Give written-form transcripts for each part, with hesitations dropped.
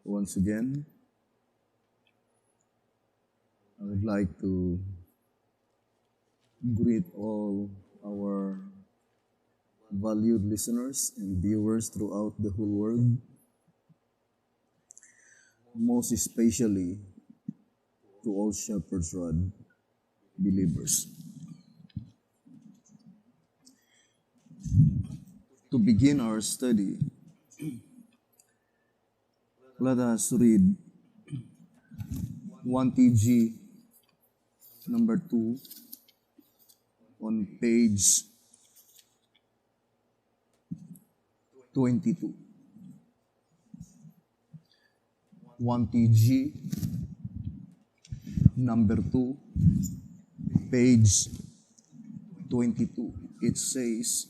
Once again, I would like to greet all our valued listeners and viewers throughout the whole world, most especially to all Shepherd's Rod believers. To begin our study, let us read 1TG number 2 on page 22. 1TG number 2, page 22. It says,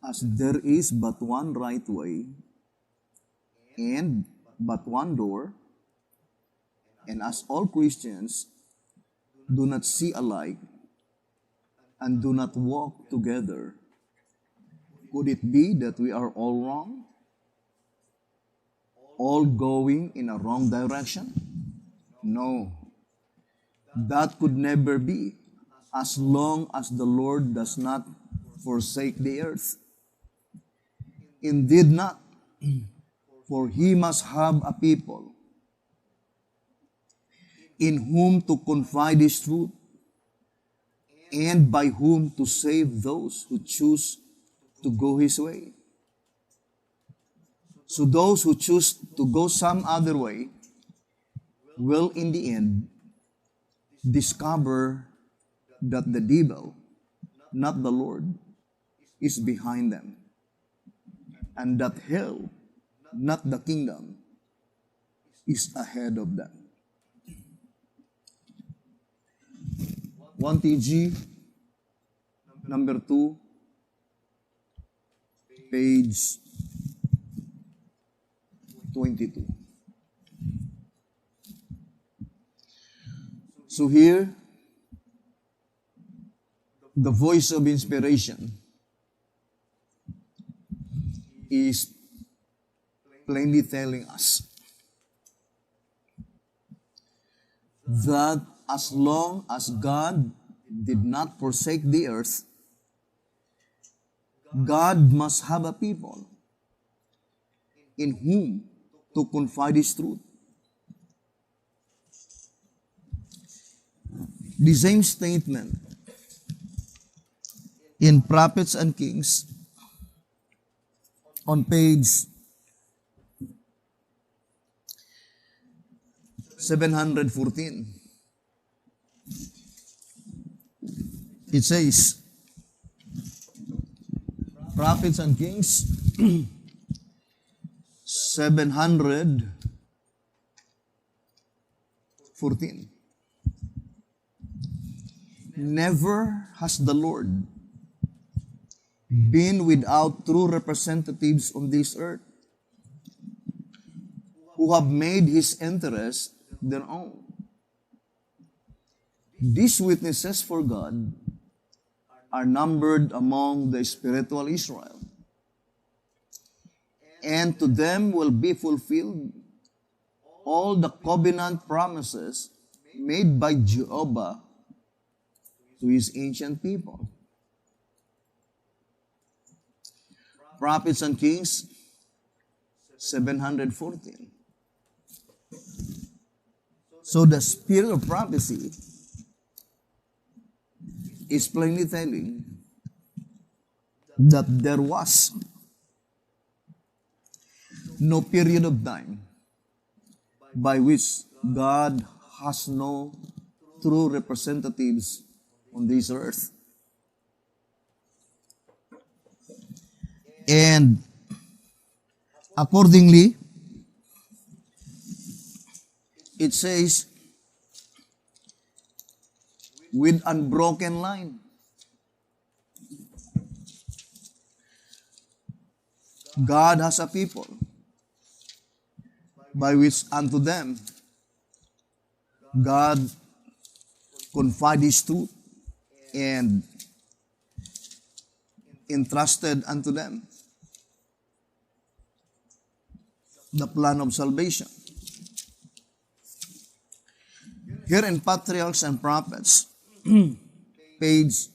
"As there is but one right way, and but one door, and as all Christians do not see alike and do not walk together, could it be that we are all wrong? All going in a wrong direction? No, that could never be, as long as the Lord does not forsake the earth. Indeed not, for He must have a people in whom to confide His truth, and by whom to save those who choose to go His way. So those who choose to go some other way will in the end discover that the devil, not the Lord, is behind them, and that hell, not the kingdom, is ahead of them." 1TG number 2, page 22. So here, the voice of inspiration is plainly telling us that as long as God did not forsake the earth, God must have a people in whom to confide His truth. The same statement in Prophets and Kings on page 714. It says, Prophets and Kings 714. "Never has the Lord been without true representatives on this earth who have made His interest their own. These witnesses for God are numbered among the spiritual Israel, and to them will be fulfilled all the covenant promises made by Jehovah to His ancient people." Prophets and Kings 714. So the spirit of prophecy is plainly telling that there was no period of time by which God has no true representatives on this earth. And accordingly, it says, with unbroken line, God has a people by which unto them God confide His truth and entrusted unto them. the plan of salvation. Here in Patriarchs and Prophets, page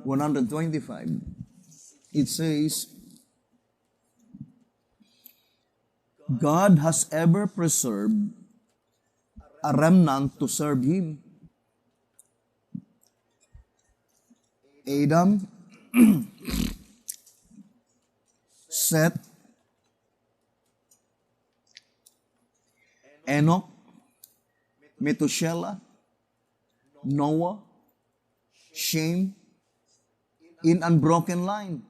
125, it says, God has ever preserved a remnant to serve Him. Adam, Seth, Enoch, Methuselah, Noah, Shem, in unbroken line,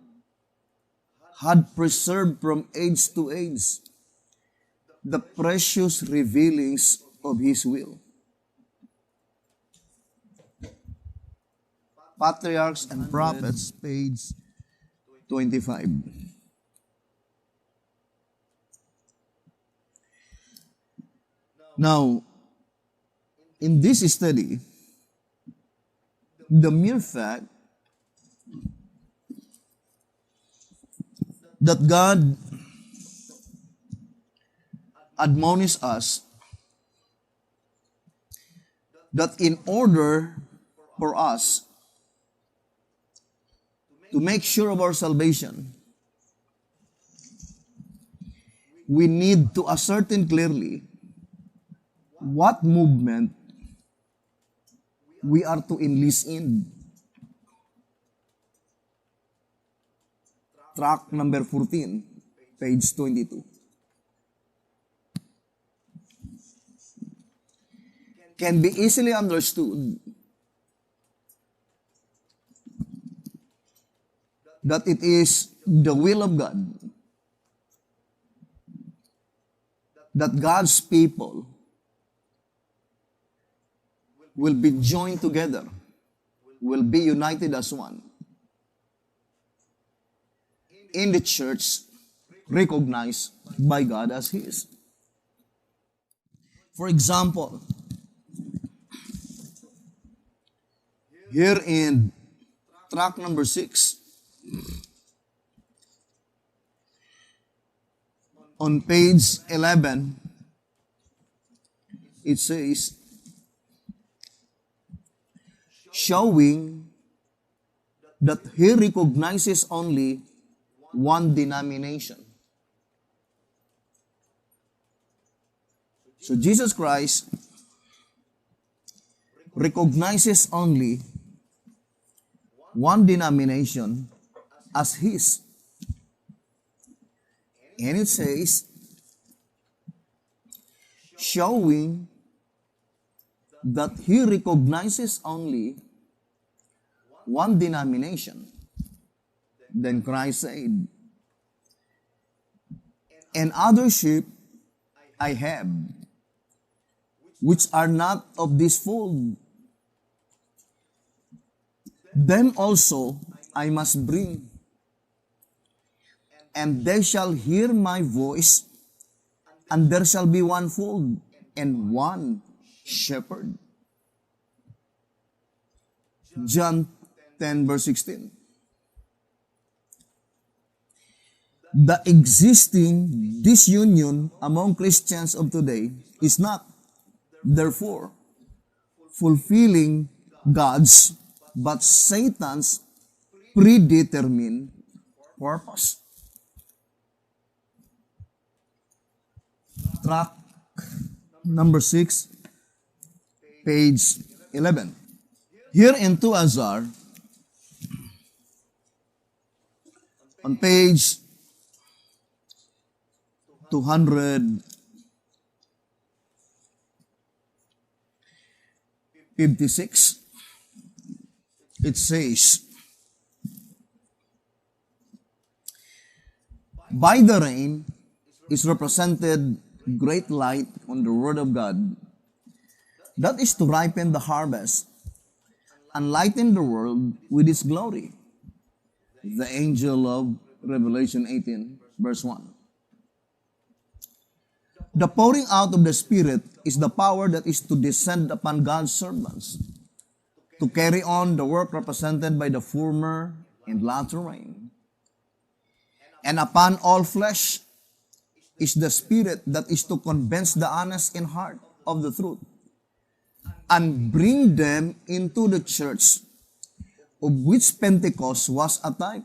had preserved from age to age the precious revealings of His will. Patriarchs and Prophets, page 25. Now, in this study, the mere fact that God admonishes us that in order for us to make sure of our salvation, we need to ascertain clearly what movement we are to enlist in. Track number 14, page 22. Can be easily understood that it is the will of God that God's people will be joined together, will be united as one in the church recognized by God as His. For example, here in track number 6, on page 11, it says, showing that he recognizes only one denomination. So Jesus Christ recognizes only one denomination as His. And it says, showing that He recognizes only one denomination. Then Christ said, and other sheep I have, which are not of this fold. Them also I must bring, and they shall hear my voice, and there shall be one fold and one shepherd. John 10 verse 16. The existing disunion among Christians of today is not, therefore, fulfilling God's but Satan's predetermined purpose. Track number 6, page 11. Here in 2 Azar, on page 256, it says, by the rain is represented great light on the Word of God. That is to ripen the harvest and lighten the world with its glory. The angel of Revelation 18, verse 1. The pouring out of the Spirit is the power that is to descend upon God's servants to carry on the work represented by the former and latter rain. And upon all flesh is the Spirit that is to convince the honest in heart of the truth and bring them into the church, of which Pentecost was a type.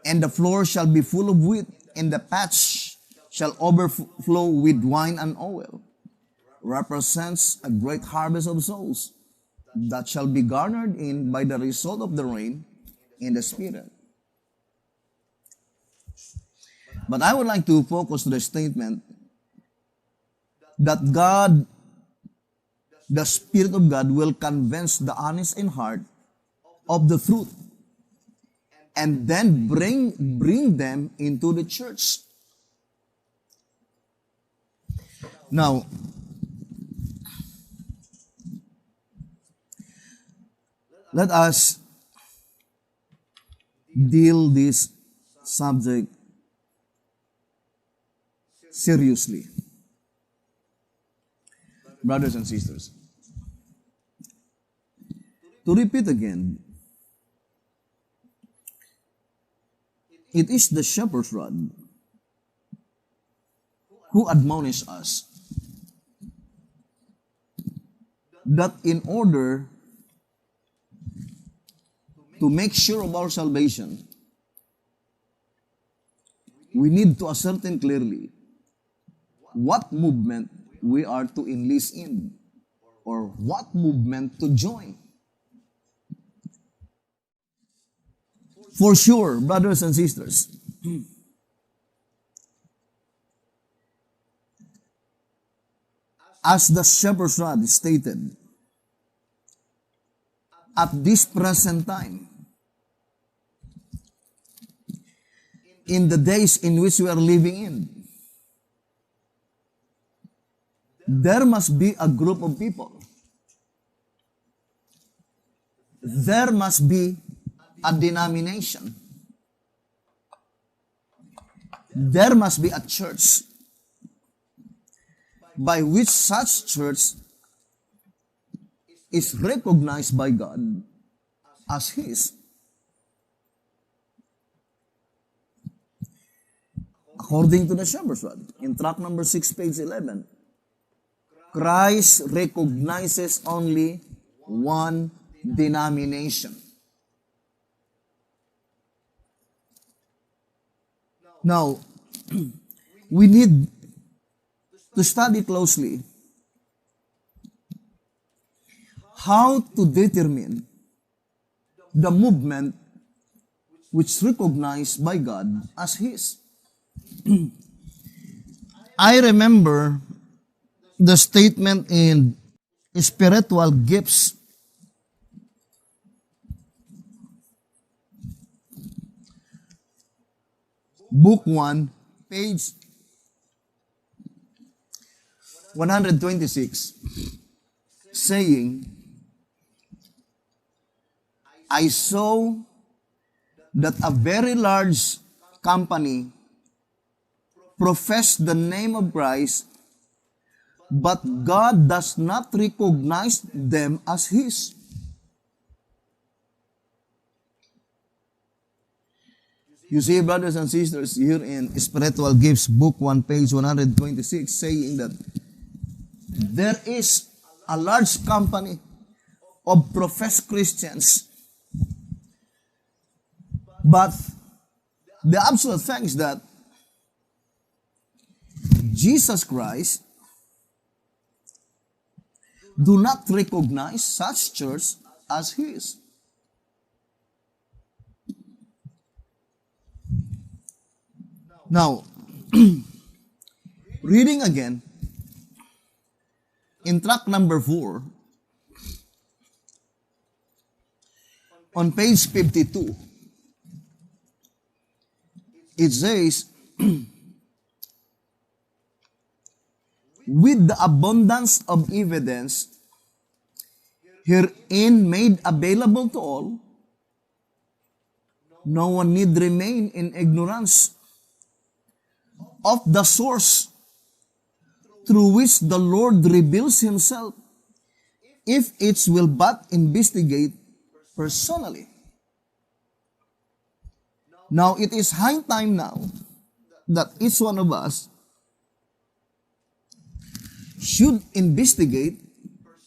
And the floor shall be full of wheat, and the patch shall overflow with wine and oil, represents a great harvest of souls that shall be garnered in by the result of the rain in the Spirit. But I would like to focus to the statement that God, the Spirit of God, will convince the honest in heart of the truth and then bring them into the church. Now, let us deal this subject seriously. Brothers and sisters, to repeat again, it is the shepherd's rod who admonish us that in order to make sure of our salvation, we need to ascertain clearly what movement we are to enlist in or what movement to join. For sure, brothers and sisters, as the shepherd's rod stated, at this present time, in the days in which we are living in, there must be a group of people. There must be a denomination. There must be a church by which such church is recognized by God as His. According to the shepherd's rod, in track number 6, page 11, Christ recognizes only one denomination. Now, we need to study closely how to determine the movement which is recognized by God as His. I remember the statement in Spiritual Gifts, Book 1, page 126, saying, I saw that a very large company professed the name of Christ, but God does not recognize them as His. You see, brothers and sisters, here in Spiritual Gifts, Book 1, page 126, saying that there is a large company of professed Christians, but the absolute fact is that Jesus Christ do not recognize such church as His. Now, reading again, in track number 4, on page 52, it says, with the abundance of evidence herein made available to all, no one need remain in ignorance of the source through which the Lord reveals Himself, if it will but investigate personally. Now, it is high time now that each one of us should investigate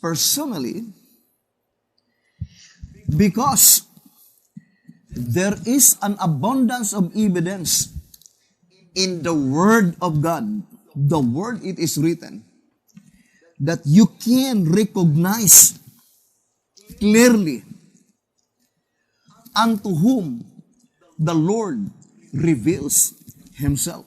personally, because there is an abundance of evidence in the Word of God, the Word it is written, that you can recognize clearly unto whom the Lord reveals Himself.